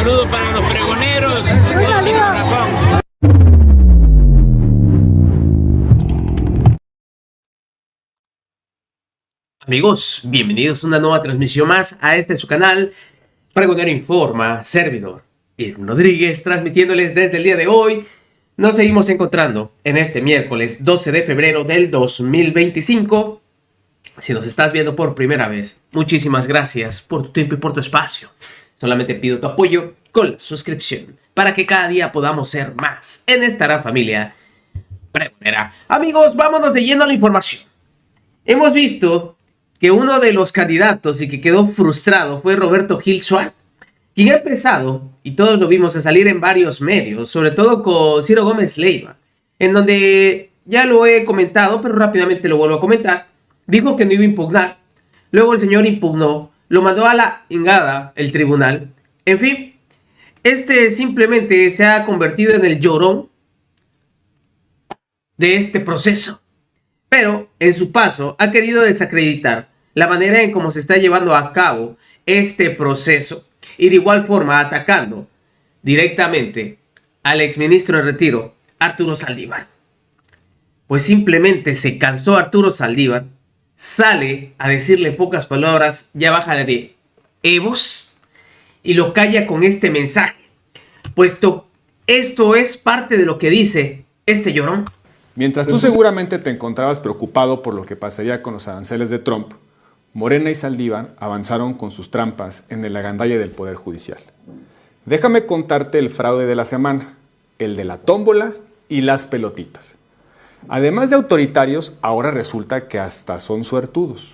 saludo para los pregoneros de todo mi corazón. Amigos, bienvenidos a una nueva transmisión más a este su canal, Pregonero Informa, servidor Irwin Rodríguez, transmitiéndoles desde el día de hoy. Nos seguimos encontrando en este miércoles 12 de febrero del 2025. Si nos estás viendo por primera vez, muchísimas gracias por tu tiempo y por tu espacio. Solamente pido tu apoyo con la suscripción para que cada día podamos ser más en esta gran familia pregonera. Amigos, vámonos de lleno a la información. Hemos visto que uno de los candidatos y que quedó frustrado fue Roberto Gil Suárez, quien ha empezado, y todos lo vimos, a salir en varios medios, sobre todo con Ciro Gómez Leiva, en donde ya lo he comentado, pero rápidamente lo vuelvo a comentar. Dijo que no iba a impugnar, luego el señor impugnó, lo mandó a la ingada el tribunal. En fin, este simplemente se ha convertido en el llorón de este proceso. Pero en su paso ha querido desacreditar la manera en cómo se está llevando a cabo este proceso y de igual forma atacando directamente al exministro en retiro, Arturo Saldívar. Pues simplemente se cansó Arturo Saldívar, sale a decirle en pocas palabras, ya bájale de Evos, y lo calla con este mensaje, puesto esto es parte de lo que dice este llorón. Mientras tú seguramente te encontrabas preocupado por lo que pasaría con los aranceles de Trump, Morena y Saldívar avanzaron con sus trampas en el agandalle del Poder Judicial. Déjame contarte el fraude de la semana, el de la tómbola y las pelotitas. Además de autoritarios, ahora resulta que hasta son suertudos.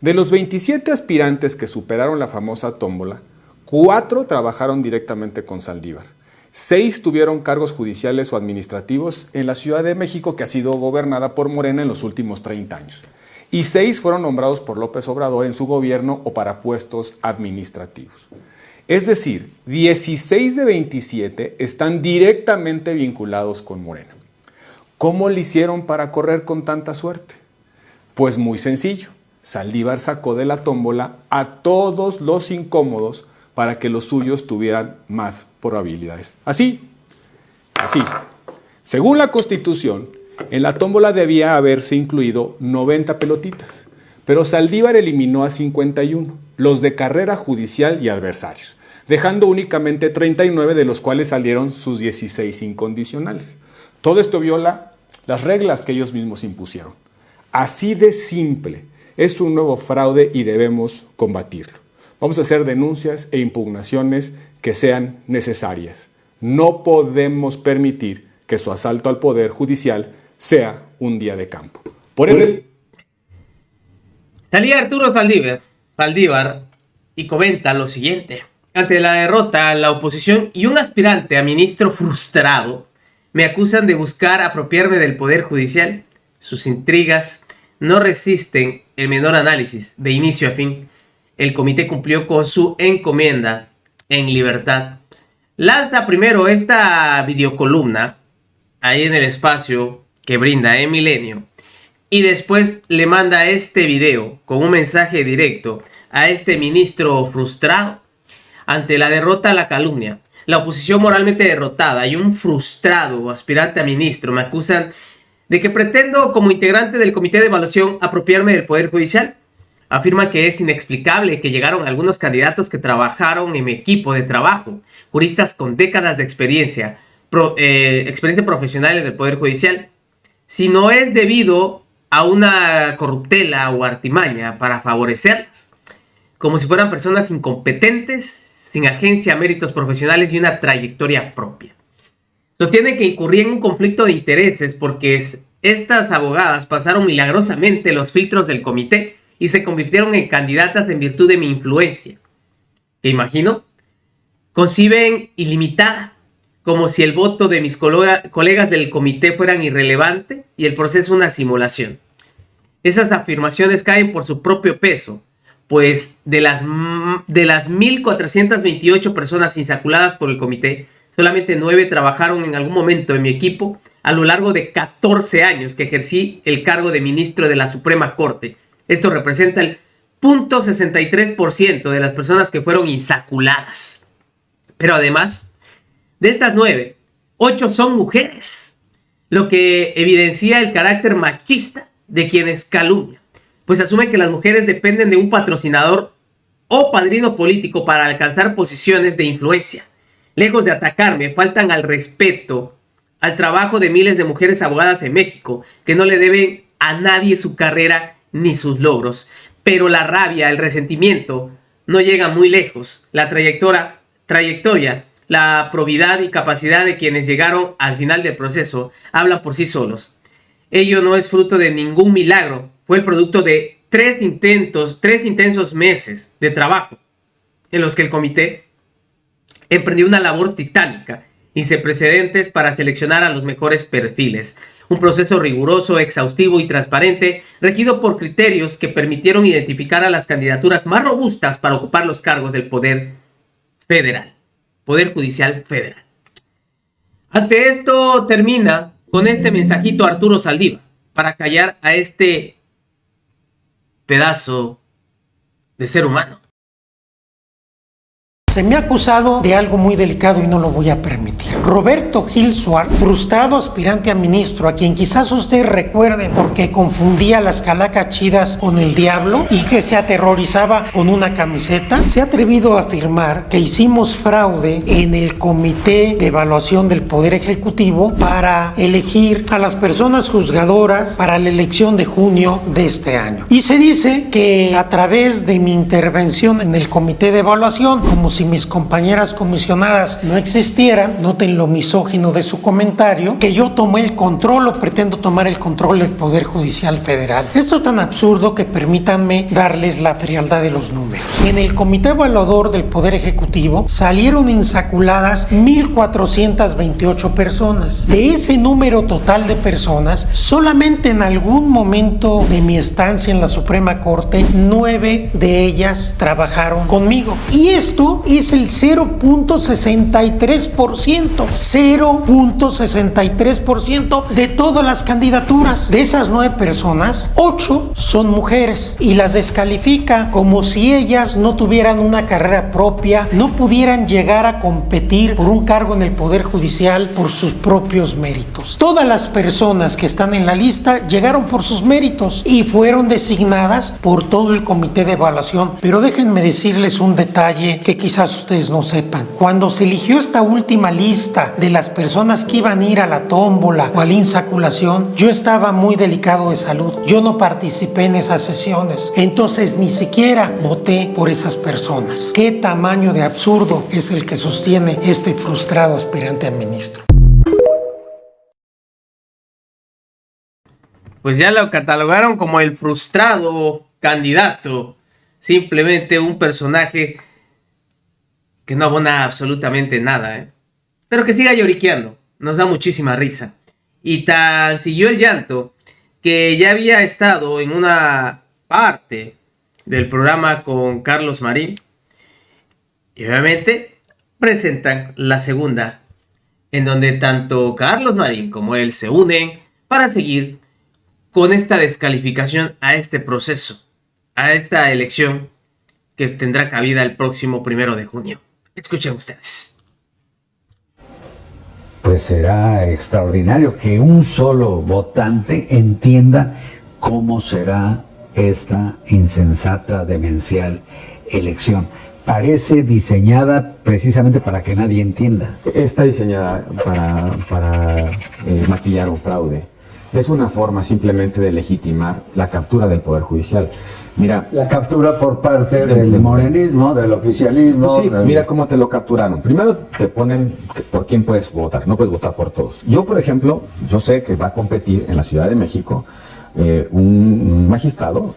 De los 27 aspirantes que superaron la famosa tómbola, 4 trabajaron directamente con Saldívar. 6 tuvieron cargos judiciales o administrativos en la Ciudad de México, que ha sido gobernada por Morena en los últimos 30 años. Y 6 fueron nombrados por López Obrador en su gobierno o para puestos administrativos. Es decir, 16 de 27 están directamente vinculados con Morena. ¿Cómo le hicieron para correr con tanta suerte? Pues muy sencillo. Saldívar sacó de la tómbola a todos los incómodos para que los suyos tuvieran más probabilidades. Así. Según la Constitución, en la tómbola debía haberse incluido 90 pelotitas, pero Saldívar eliminó a 51, los de carrera judicial y adversarios, dejando únicamente 39, de los cuales salieron sus 16 incondicionales. Todo esto viola las reglas que ellos mismos impusieron. Así de simple, es un nuevo fraude y debemos combatirlo. Vamos a hacer denuncias e impugnaciones que sean necesarias. No podemos permitir que su asalto al Poder Judicial sea un día de campo. Por ello, salía Arturo Saldívar y comenta lo siguiente. Ante la derrota, la oposición y un aspirante a ministro frustrado me acusan de buscar apropiarme del Poder Judicial. Sus intrigas no resisten el menor análisis de inicio a fin. El comité cumplió con su encomienda en libertad. Lanza primero esta videocolumna ahí en el espacio que brinda Milenio, y después le manda este video con un mensaje directo a este ministro frustrado. Ante la derrota, la calumnia, la oposición moralmente derrotada y un frustrado aspirante a ministro me acusan de que pretendo, como integrante del comité de evaluación, apropiarme del Poder Judicial. Afirma que es inexplicable que llegaron algunos candidatos que trabajaron en mi equipo de trabajo, juristas con décadas de experiencia profesional en el Poder Judicial, si no es debido a una corruptela o artimaña para favorecerlas, como si fueran personas incompetentes, sin agencia, méritos profesionales y una trayectoria propia. Sostienen que incurrí en un conflicto de intereses porque estas abogadas pasaron milagrosamente los filtros del comité y se convirtieron en candidatas en virtud de mi influencia. ¿Te imagino? Conciben ilimitada, como si el voto de mis colegas del comité fueran irrelevante y el proceso una simulación. Esas afirmaciones caen por su propio peso, pues de las 1.428 personas insaculadas por el comité, solamente 9 trabajaron en algún momento en mi equipo a lo largo de 14 años que ejercí el cargo de ministro de la Suprema Corte. Esto representa el 0.63% de las personas que fueron insaculadas. Pero además, de estas 9, 8 son mujeres, lo que evidencia el carácter machista de quienes calumnian, pues asumen que las mujeres dependen de un patrocinador o padrino político para alcanzar posiciones de influencia. Lejos de atacarme, faltan al respeto al trabajo de miles de mujeres abogadas en México, que no le deben a nadie su carrera ni sus logros. Pero la rabia, el resentimiento, no llega muy lejos. La trayectoria, la probidad y capacidad de quienes llegaron al final del proceso hablan por sí solos. Ello no es fruto de ningún milagro, fue el producto de 3 intensos meses de trabajo, en los que el comité emprendió una labor titánica y sin precedentes para seleccionar a los mejores perfiles. Un proceso riguroso, exhaustivo y transparente, regido por criterios que permitieron identificar a las candidaturas más robustas para ocupar los cargos del Poder Judicial Federal. Ante esto termina con este mensajito Arturo Saldívar para callar a este pedazo de ser humano. Se me ha acusado de algo muy delicado y no lo voy a permitir. Roberto Gil Suárez, frustrado aspirante a ministro, a quien quizás usted recuerde porque confundía las calacas chidas con el diablo y que se aterrorizaba con una camiseta, se ha atrevido a afirmar que hicimos fraude en el Comité de Evaluación del Poder Ejecutivo para elegir a las personas juzgadoras para la elección de junio de este año. Y se dice que a través de mi intervención en el Comité de Evaluación, como si mis compañeras comisionadas no existieran, noten lo misógino de su comentario, que yo tomé el control o pretendo tomar el control del Poder Judicial Federal. Esto es tan absurdo que permítanme darles la frialdad de los números. En el Comité Evaluador del Poder Ejecutivo salieron insaculadas 1,428 personas. De ese número total de personas, solamente en algún momento de mi estancia en la Suprema Corte, 9 de ellas trabajaron conmigo. Y esto es el 0.63%. 0.63% de todas las candidaturas. De esas 9 personas, 8 son mujeres y las descalifica como si ellas no tuvieran una carrera propia, no pudieran llegar a competir por un cargo en el Poder Judicial por sus propios méritos. Todas las personas que están en la lista llegaron por sus méritos y fueron designadas por todo el Comité de Evaluación. Pero déjenme decirles un detalle que quizás ustedes no sepan. Cuando se eligió esta última lista de las personas que iban a ir a la tómbola o a la insaculación, yo estaba muy delicado de salud. Yo no participé en esas sesiones. Entonces ni siquiera voté por esas personas. ¿Qué tamaño de absurdo es el que sostiene este frustrado aspirante a ministro? Pues ya lo catalogaron como el frustrado candidato. Simplemente un personaje que no abona absolutamente nada, pero que siga lloriqueando. Nos da muchísima risa. Y tan siguió el llanto que ya había estado en una parte del programa con Carlos Marín. Y obviamente presentan la segunda, en donde tanto Carlos Marín como él se unen para seguir con esta descalificación a este proceso, a esta elección que tendrá cabida el próximo 1 de junio. Escuchen ustedes. Pues será extraordinario que un solo votante entienda cómo será esta insensata, demencial elección. Parece diseñada precisamente para que nadie entienda. Está diseñada para maquillar un fraude. Es una forma simplemente de legitimar la captura del Poder Judicial. Mira, La captura por parte del morenismo, del oficialismo. sí, mira cómo te lo capturaron. Primero te ponen por quién puedes votar, no puedes votar por todos. Yo, por ejemplo, yo sé que va a competir en la Ciudad de México un magistrado,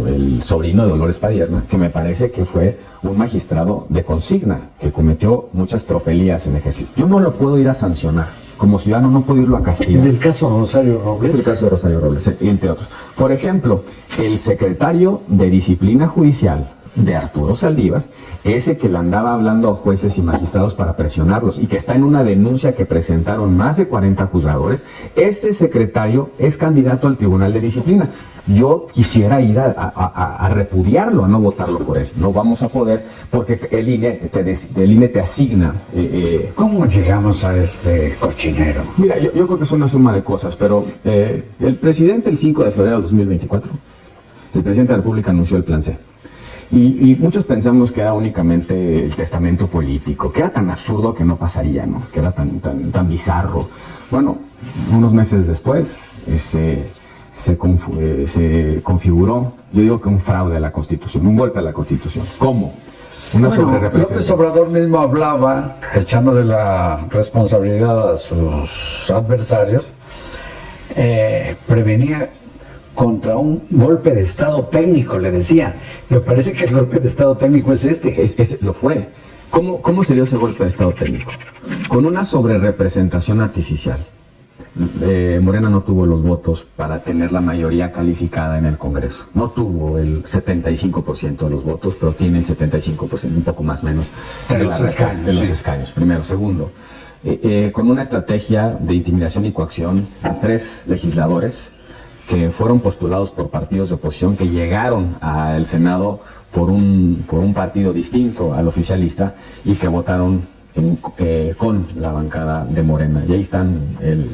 el sobrino de Dolores Padierna, que me parece que fue un magistrado de consigna, que cometió muchas tropelías en ejercicio. Yo no lo puedo ir a sancionar. Como ciudadano no puedo irlo a castigar. En el caso de Rosario Robles. Es el caso de Rosario Robles, entre otros. Por ejemplo, el secretario de Disciplina Judicial de Arturo Saldívar, ese que le andaba hablando a jueces y magistrados para presionarlos y que está en una denuncia que presentaron más de 40 juzgadores, este secretario es candidato al Tribunal de Disciplina. Yo quisiera ir a repudiarlo, a no votarlo por él. No vamos a poder porque el INE te asigna. ¿Cómo llegamos a este cochinero? Mira, yo creo que es una suma de cosas, pero el presidente el 5 de febrero de 2024, el presidente de la República anunció el Plan C. Y muchos pensamos que era únicamente el testamento político, que era tan absurdo que no pasaría, ¿no? Que era tan bizarro. Bueno, unos meses después se configuró, yo digo que un fraude a la Constitución, un golpe a la Constitución. ¿Cómo? Una sobrerepresentación. López Obrador mismo hablaba, echándole la responsabilidad a sus adversarios, prevenía contra un golpe de Estado técnico, le decía. Me parece que el golpe de Estado técnico es este. Lo fue. ¿Cómo se dio ese golpe de Estado técnico? Con una sobrerepresentación artificial. Morena no tuvo los votos para tener la mayoría calificada en el Congreso. No tuvo el 75% de los votos, pero tiene el 75%, un poco más menos, de los escaños. Primero. Segundo, con una estrategia de intimidación y coacción a 3 legisladores que fueron postulados por partidos de oposición que llegaron al Senado por un partido distinto al oficialista y que votaron con la bancada de Morena. Y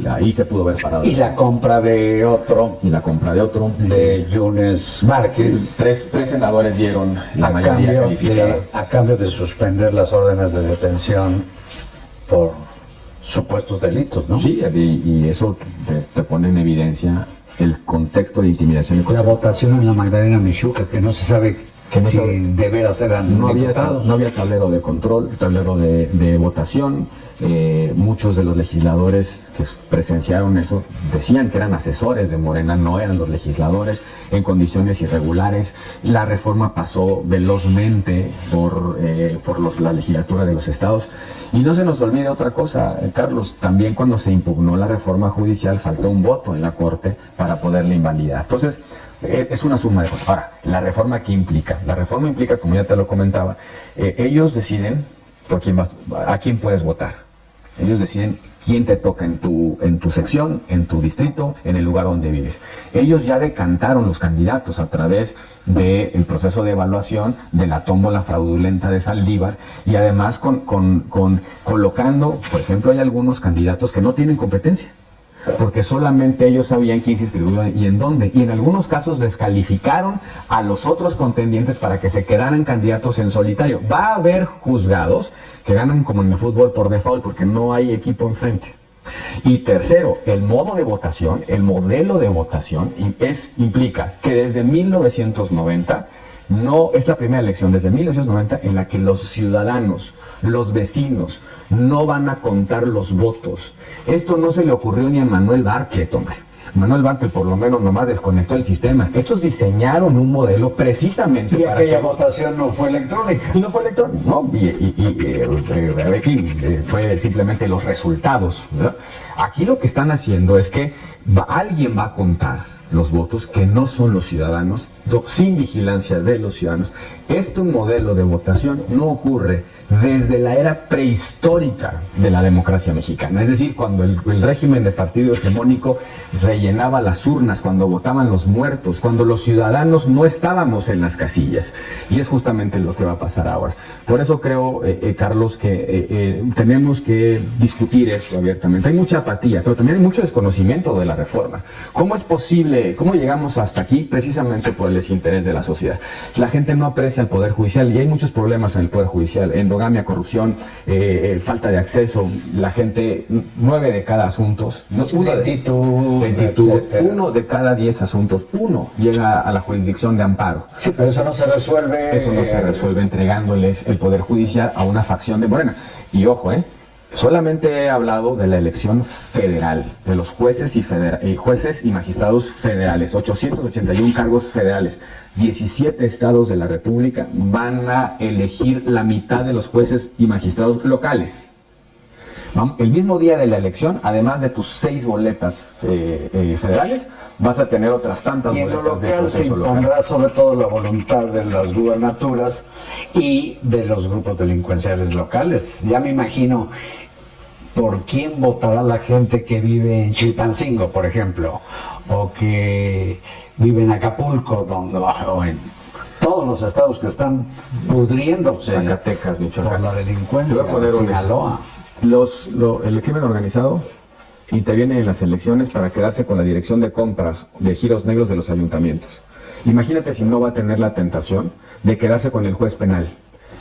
ahí se pudo ver parado. Y la compra de otro. De Yunes Márquez. Tres senadores dieron la mayoría calificada. A cambio de suspender las órdenes de detención por supuestos delitos, ¿no? Sí, y eso te pone en evidencia el contexto de intimidación y la votación en la Magdalena Michuca, que no se sabe si de veras eran diputados. No había tablero de control, tablero de votación. Muchos de los legisladores que presenciaron eso decían que eran asesores de Morena, no eran los legisladores, en condiciones irregulares. La reforma pasó velozmente por la legislatura de los estados. Y no se nos olvide otra cosa, Carlos, también cuando se impugnó la reforma judicial faltó un voto en la Corte para poderla invalidar. Entonces, es una suma de cosas. Ahora, ¿la reforma qué implica? La reforma implica, como ya te lo comentaba, ellos deciden a quién puedes votar. Ellos deciden quién te toca en tu sección, en tu distrito, en el lugar donde vives. Ellos ya decantaron los candidatos a través del proceso de evaluación de la tómbola fraudulenta de Saldívar y además colocando, por ejemplo, hay algunos candidatos que no tienen competencia, porque solamente ellos sabían quién se inscribió y en dónde. Y en algunos casos descalificaron a los otros contendientes para que se quedaran candidatos en solitario. Va a haber juzgados que ganan como en el fútbol por default, porque no hay equipo enfrente. Y tercero, el modelo de votación implica que desde 1990, no es la primera elección desde 1990 en la que los ciudadanos, los vecinos, no van a contar los votos. Esto no se le ocurrió ni a Manuel Bartlett, hombre. Manuel Bartlett por lo menos nomás desconectó el sistema. Estos diseñaron un modelo precisamente para aquella votación no fue electrónica. No fue electrónica, no. Fue simplemente los resultados, ¿verdad? Aquí lo que están haciendo es que alguien va a contar los votos que no son los ciudadanos, sin vigilancia de los ciudadanos. Este modelo de votación no ocurre desde la era prehistórica de la democracia mexicana, es decir, cuando el régimen de partido hegemónico rellenaba las urnas, cuando votaban los muertos, cuando los ciudadanos no estábamos en las casillas, y es justamente lo que va a pasar ahora. Por eso creo, Carlos, que tenemos que discutir esto abiertamente. Hay mucha apatía, pero también hay mucho desconocimiento de la reforma. ¿Cómo es posible, cómo llegamos hasta aquí? Precisamente por el desinterés de la sociedad. La gente no aprecia el Poder Judicial y hay muchos problemas en el Poder Judicial, endogamia, corrupción, falta de acceso. La gente, 9 de cada asuntos, lentitud, 1 de cada 10 asuntos, llega a la jurisdicción de amparo. Sí, pero eso no se resuelve. Eso no se resuelve entregándoles el Poder Judicial a una facción de Morena. Y ojo, solamente he hablado de la elección federal, de los jueces y magistrados federales, 881 cargos federales. 17 estados de la República van a elegir la mitad de los jueces y magistrados locales. El mismo día de la elección, además de tus 6 boletas federales, vas a tener otras tantas Y en lo boletas de local se proceso local. impondrá sobre todo la voluntad de las gubernaturas y de los grupos delincuenciales locales. Ya me imagino por quién votará la gente que vive en Chilpancingo, por ejemplo, o que vive en Acapulco, o en todos los estados que están pudriéndose Zacatecas, Michoacán. por la delincuencia, Te voy a poner un Sinaloa. El crimen organizado interviene en las elecciones para quedarse con la dirección de compras de giros negros de los ayuntamientos. Imagínate si no va a tener la tentación de quedarse con el juez penal,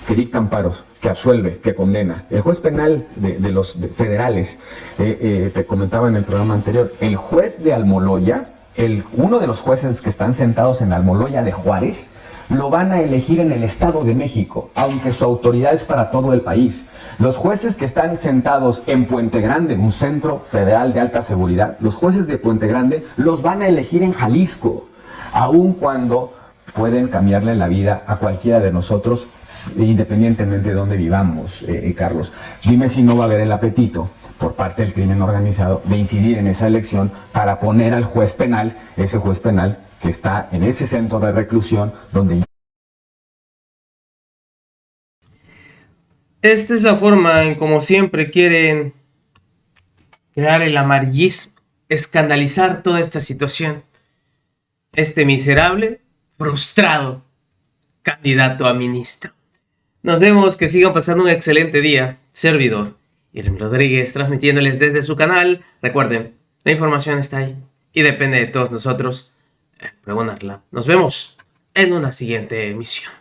que dicta amparos, que absuelve, que condena. El juez penal de los federales, te comentaba en el programa anterior, el juez de Almoloya, uno de los jueces que están sentados en Almoloya de Juárez, lo van a elegir en el Estado de México, aunque su autoridad es para todo el país. Los jueces que están sentados en Puente Grande, un centro federal de alta seguridad, los jueces de Puente Grande los van a elegir en Jalisco, aun cuando pueden cambiarle la vida a cualquiera de nosotros, independientemente de dónde vivamos, Carlos. Dime si no va a haber el apetito por parte del crimen organizado de incidir en esa elección para poner al juez penal, ese juez penal que está en ese centro de reclusión donde... Esta es la forma en como siempre quieren crear el amarillismo, escandalizar toda esta situación. Este miserable, frustrado candidato a ministro. Nos vemos, que sigan pasando un excelente día. Servidor Irem Rodríguez, transmitiéndoles desde su canal. Recuerden, la información está ahí y depende de todos nosotros pregonarla. Nos vemos en una siguiente emisión.